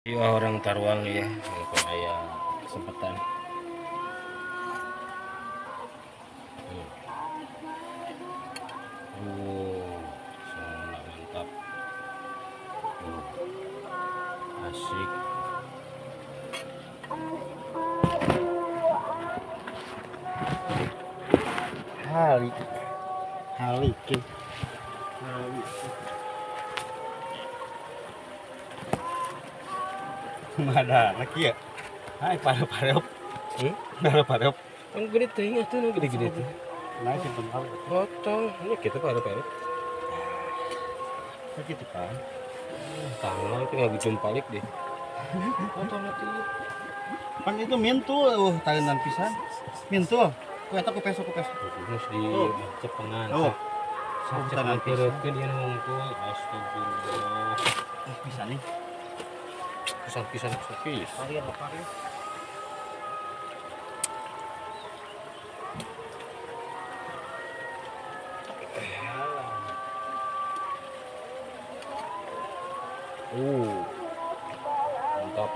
Iya orang Tarwang ya, kalau ada kesempatan. Sangat mantap. Asik. Halik. Ada lagi ya? Hai parep. Parep. Yang gede tuh, ingat tuh, gede-gede tuh. Nah, simpen tahu. Potong, ini kita parep. Gitu kan. Tangan itu nggak bisa balik deh. Potong nanti. Pan itu mintu, tahunan pisan. Mintu. Kueta ku peso. Terus di cepengan. Oh. Cepengan teruskan dia ngungkul. Astagfirullah. Bisa nih. Pisang. Kalian bakar ya. Mantap.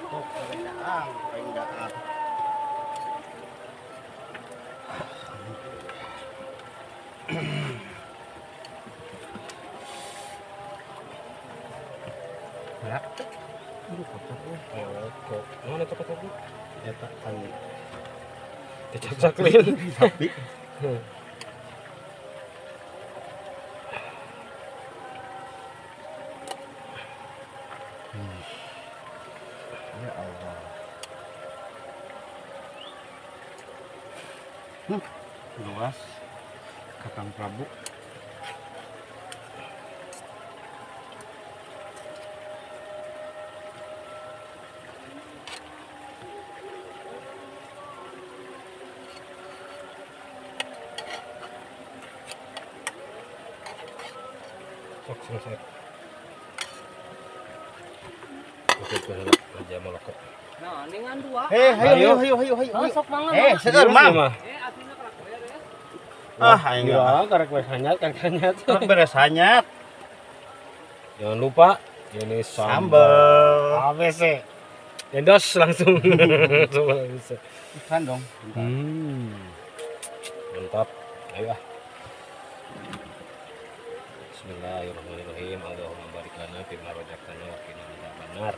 Oh, keredaan, keredaan. Ya. Aduh, kotor ya. Kok. Mana tuh kotor tuh? Eta kan Kecap saklin. sapi. Ya Allah. Luas Kakang Prabu. Sok selesai. Oke, aja melokot. Nah, dengan dua. Ayo. Sok mangan. Seger mang. Aslinya kerak bayar ya. Aing Ya, karek wes hanyat, Truk beres hanyat. Jangan lupa ini Sambal. ABC. Endos langsung. Bisa. Ikan dong. Mantap. Ayo ah. Bismillahirrahmanirrahim. Allahumma barik lana fima razaqtana wa qina adzabannar.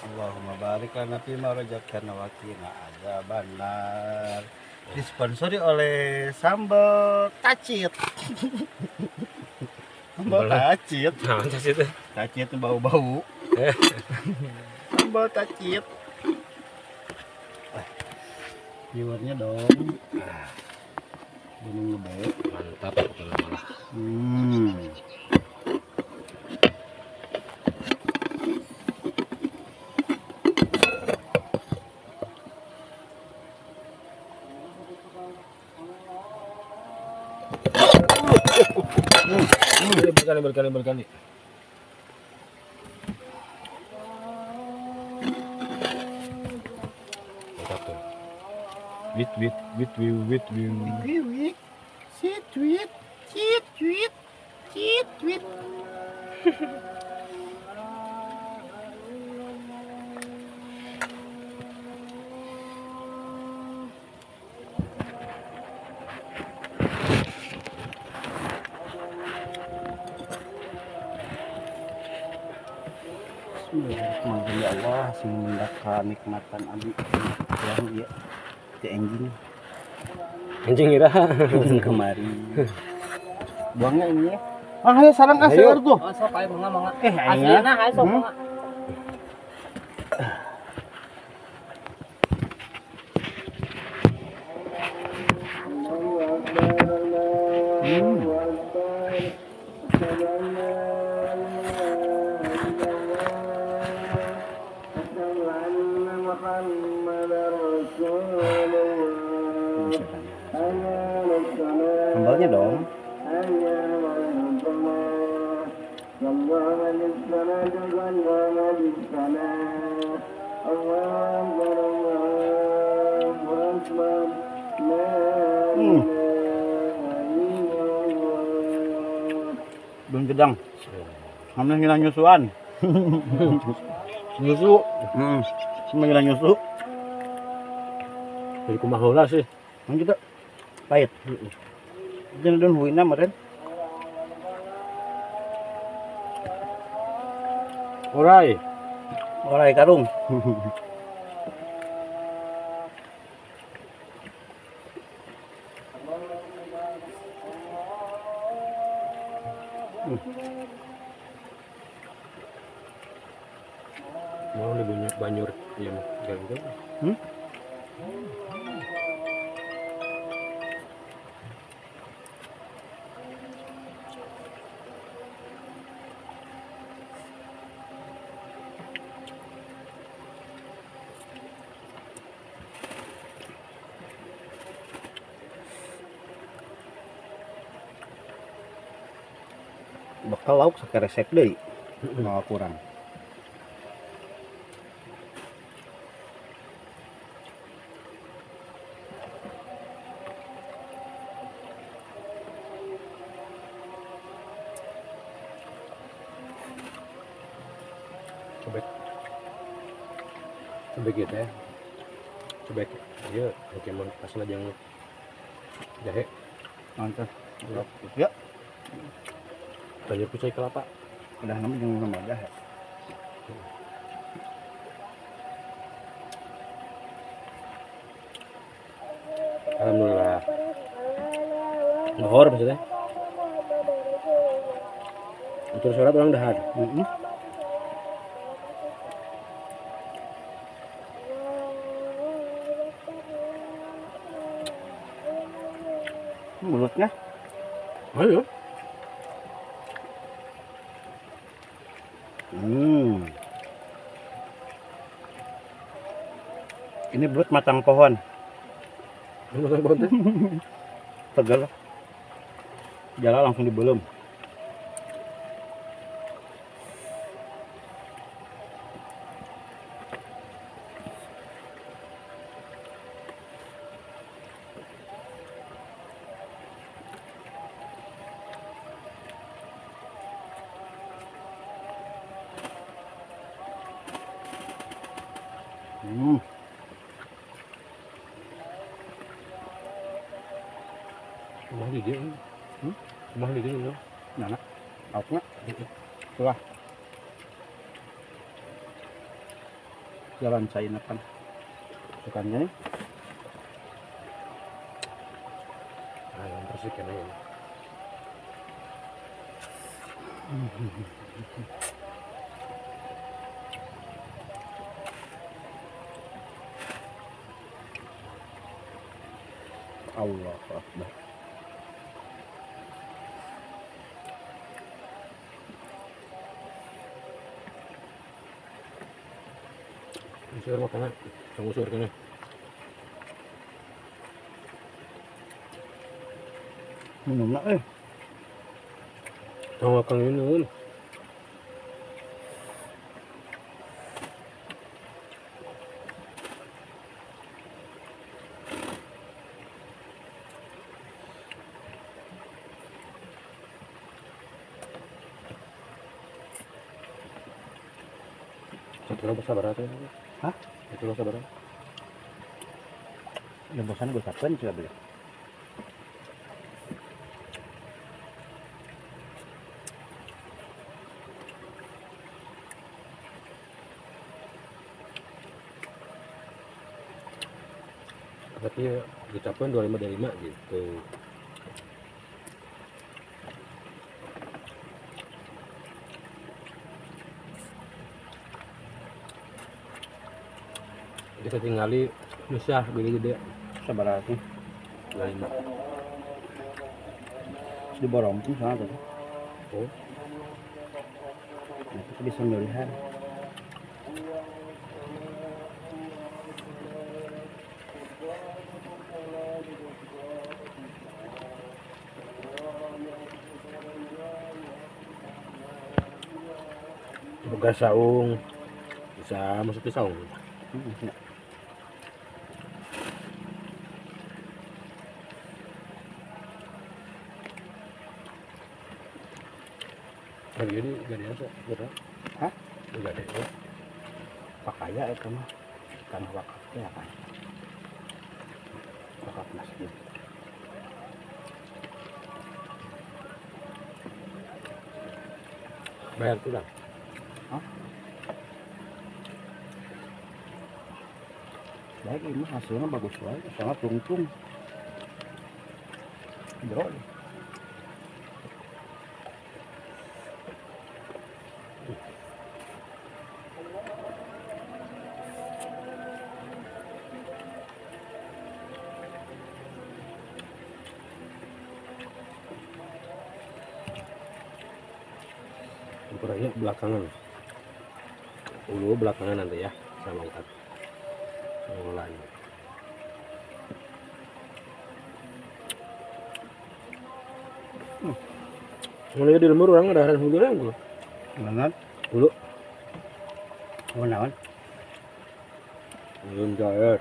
Allahumma barik lana fima razaqtana wa qina adzabannar. Disponsori oleh sambal tacit. Sambal tacit. Nah, macam itu. Tacit bau-bau. Sambal tacit. Viewernya dong. Gunung Gede. Mantap pokoknya malah. Berkali. Mantap tuh. Wit. Wiwik. Citwit. Bismillahirrahmanirrahim. Ya Allah, sing mendaka nikmatan abi yang ya di anjing Anjing ira. kemari. Buangnya ini ya. Ayo sarang kasih tuh. Oh, sok ayo mangga. Ayo. Aslina ayo sok mangga. Sambalnya dong. Belum jedang. Hamil ngilang nyusuan. Nyusu. Cuma ngilang nyusu. Jadi kumaha heula sih. Kan kita pahit. Jangan don huina meren. Orai. Orai karung. Mau lebih banyak banyur yang gitu. Bakal lauk sakeresek deui. Mau kurang. Cobek gitu ya. Cobek. Iya, Pokemon pas lajang jahe. Mantap. Ya, Banyur kucai kelapa. udah nama jeung nama dah. Alhamdulillah. Ngehor maksudnya. Untuk surat orang dahar. Mulutnya Ayo. Ini belut matang pohon. Masak banget. Tegal. Jala langsung dibelum. Kumah di dia. Kumah di dia. Nana, lauknya. Tuh. Jalan saya kan. Bukannya Ayam persik kan ya. Allah Akbar. Usir makanan. Tunggu usir kene. Minum nak Tunggu kang ini. Itu lo sabar aja. Hah? Itu lo sabar. Yang bosan gue sapan coba beli. Tapi ya dicapain 25 dari 5 gitu. Kita tinggali bisa beli gede Sabar aku. 25. Di borong pun sana tuh. Oh, Nah, kita bisa melihat. bekas saung bisa masuk ke saung. Ya. Lagi ini gak ada gitu. Hah? Gak ada ya. Pakaya itu mah karena wakafnya kan. Wakaf masjid. Bayar tuh dah. Baik ini hasilnya bagus banget, sangat tungtung. Bro. Ukurannya belakangan. Ulu belakangan nanti ya, saya angkat. Mulai. Mulai di lemur orang ada harus hulu yang gue. Banget. Hulu. Naon? Belum cair.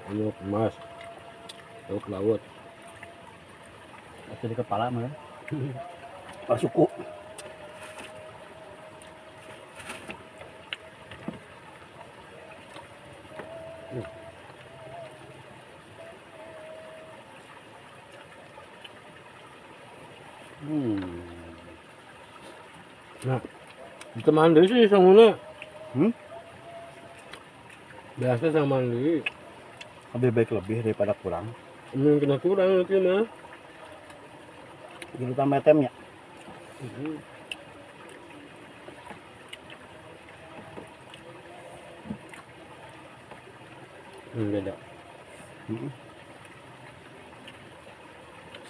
Hulu emas. Laut laut. Masih di kepala mah. Pas suku. Nah, kita mandi sih sama Hmm? biasa sama mandi. Lebih baik lebih daripada kurang. Ini kena kurang itu mah. Jadi tambah temnya. Beda. Hmm.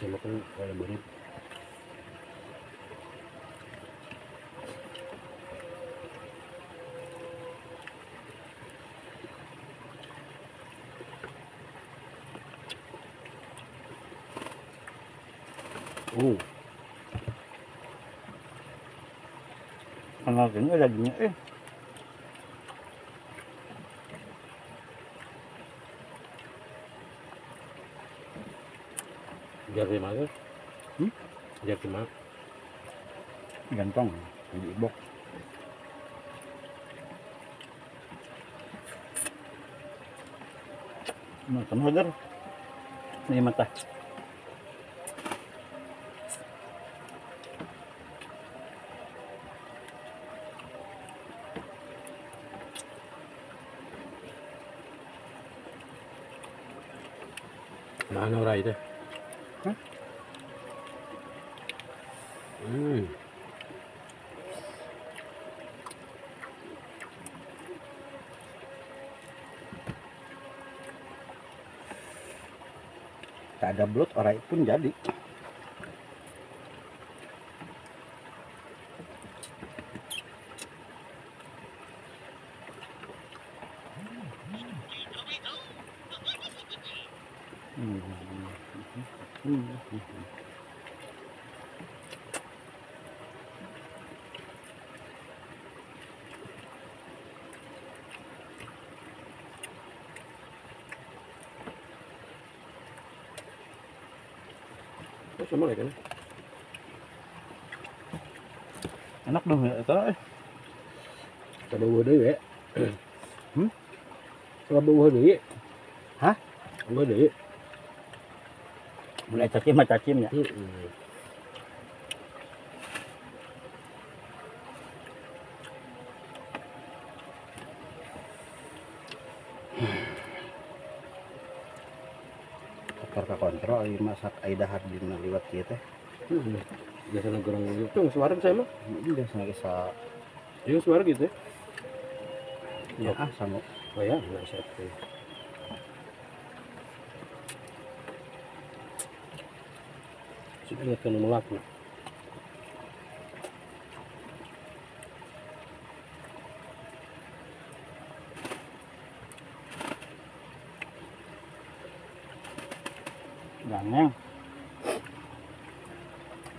Saya makan ada berit. Kenal ini dagingnya Biar di mana? Hmm? Biar di mana? gantong di box. Macam hadir. Ini mata. Mana orang itu? Hah? Tak ada belut orang pun jadi. Oh, sama lagi kan? Enak dong ya itu. Coba buah deh ya. Hmm? Coba buah deh. Hah? Buah deh. Mulai cacim ya. Kakar kontrol masak aida hardina liwat kita. Biasa negorong itu suara saya mah. Biasanya bisa Yang suara gitu ya. ya sanggup. Oh ya, nggak satu. Sudah ingatkan nomor aku. Gangeng.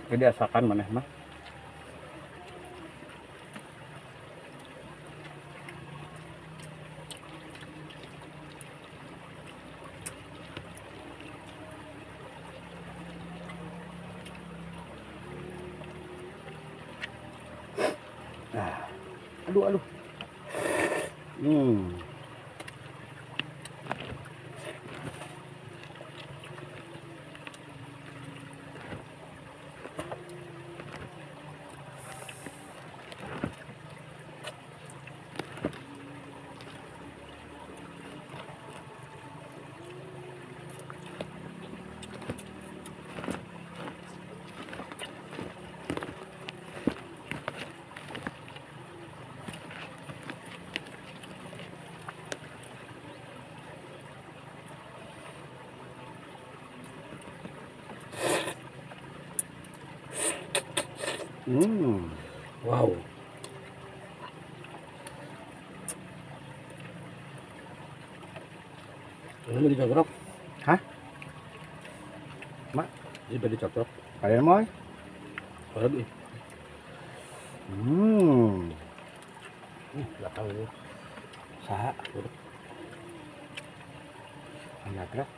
Jadi asalkan maneh mah. aduh. Hmm. Wow. Ini mau dicocok? Hah? Mak? Ini mau dicocok? Kalian mau? Kalau di belakang ini. Saha? Banyak lah.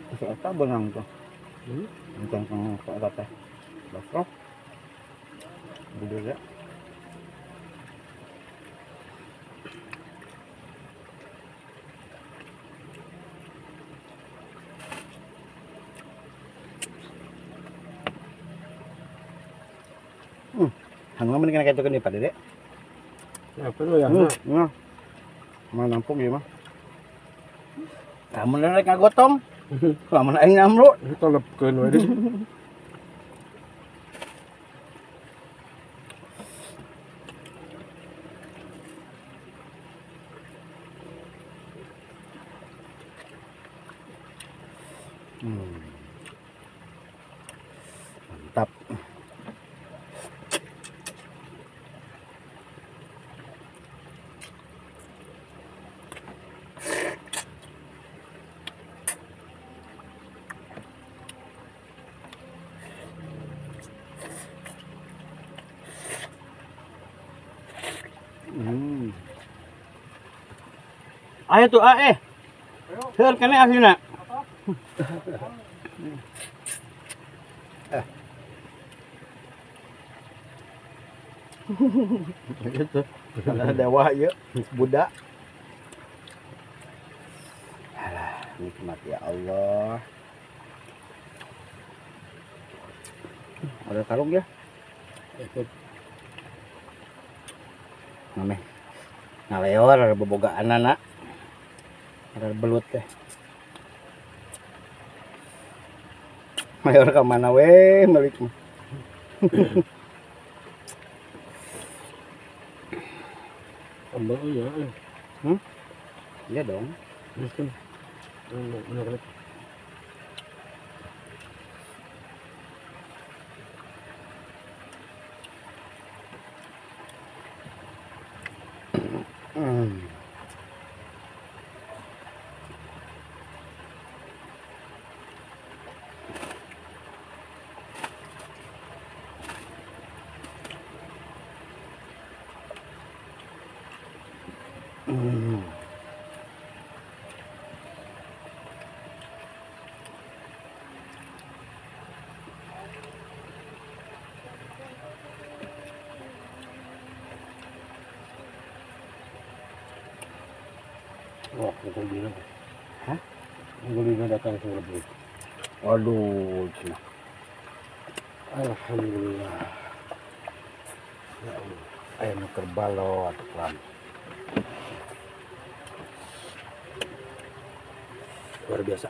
Kasi ata benang to. Bukan kang kata teh. Basro. Budi ya. Hangga man kena kaito kan di padede. Apa lo ya? Nah. Manampog ya mah. Kamu na rek ngagotong. Kamu na aing namro. Ini tolepkeun we deui. Mantap. Ayo tuh Seur kene asina. Gitu. Ada wah ya, budak. Alah, nikmat ya Allah. Ada karung ya? Nameh. Ngaleor ada bobogaan anak. Ada belut teh. Mayor ke mana we balik mah. Ambal ya. Iya dong. Mungkin. Benar. Wah, pukul dina. Hah? Pukul dina datang ke lebih. Waduh, cina. Alhamdulillah. Ya Allah. Ayam kerbalo atau pelan. Luar biasa.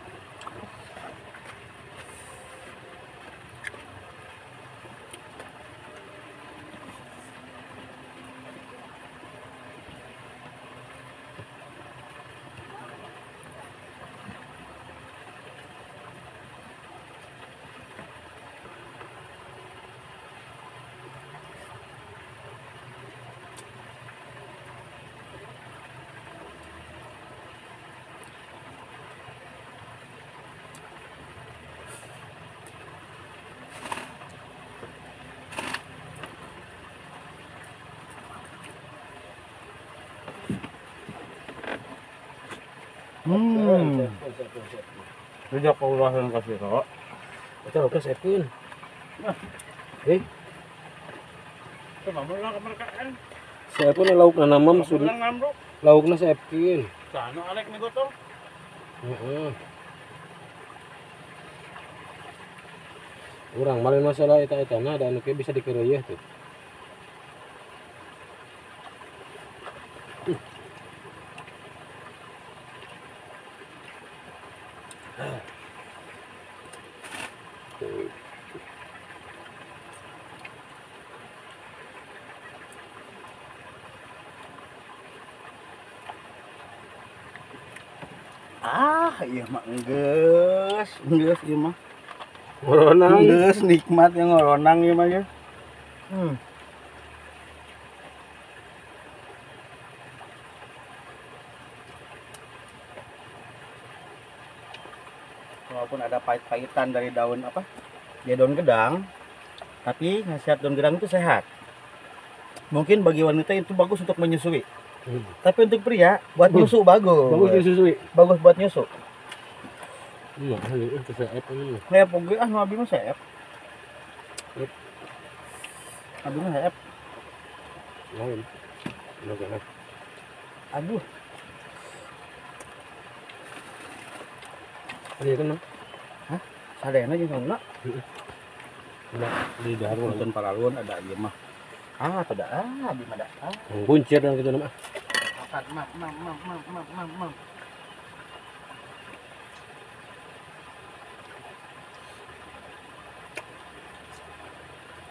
Sejak Allah yang kasih kok. Kita oke sepin. Coba mulai kemerkaan. Saya pun lauk nama maksud Pulang ngamruk. lauknya saya bikin. Sana alek nih gotong. Heeh. Urang malin masalah eta-etana ada anu ke bisa dikeureuh tuh. Iya mah enggeus ieu mah. Ngoronang. Enggeus nikmat yang ngoronang ieu mah ya. Walaupun ada pahit-pahitan dari daun apa? Ya daun gedang, tapi khasiat daun gedang itu sehat. Mungkin bagi wanita itu bagus untuk menyusui. Tapi untuk pria buat nyusu bagus. Bagus disusui. Bagus buat nyusu. Iya, itu saya ini. Kayak poge nu abi mah seep. Abi mah seep. Lain. Lain. Aduh, Ini kan mah. sadayana jeung nona. Udah di dahar mah. Nonton paralun ada ieu mah. Ada abi mah da. Kuncir dan gitu mah. Makan mam.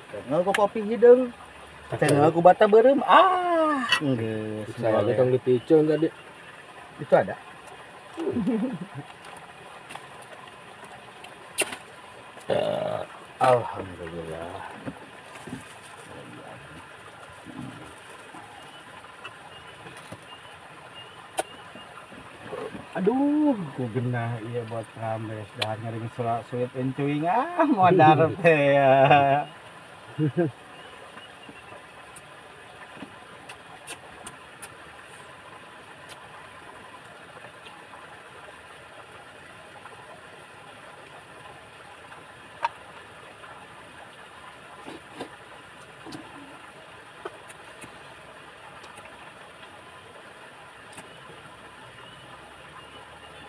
Tengah ku kopi hideung. Tengah ku bata beureum. Enggeus. Saya aja tong dipicun tadi. Itu ada. Alhamdulillah. Aduh, ku genah iya buat rambes dah nyari sulit encuing modar teh ya.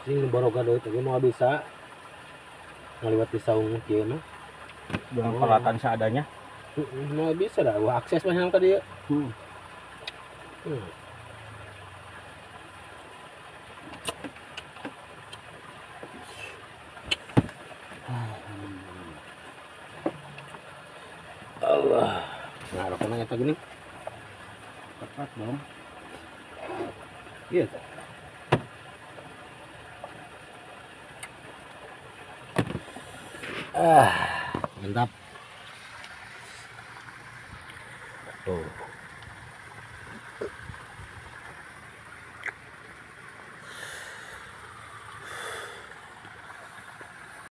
Sing baroga deui teh mau bisa ngaliwat di saung kieu mah. Dengan peralatan seadanya. Mau bisa dah, wah akses mah yang tadi ya. Allah. Nah, rokoknya eta gini. Tepat dong. Iya. Mantap. Tuh.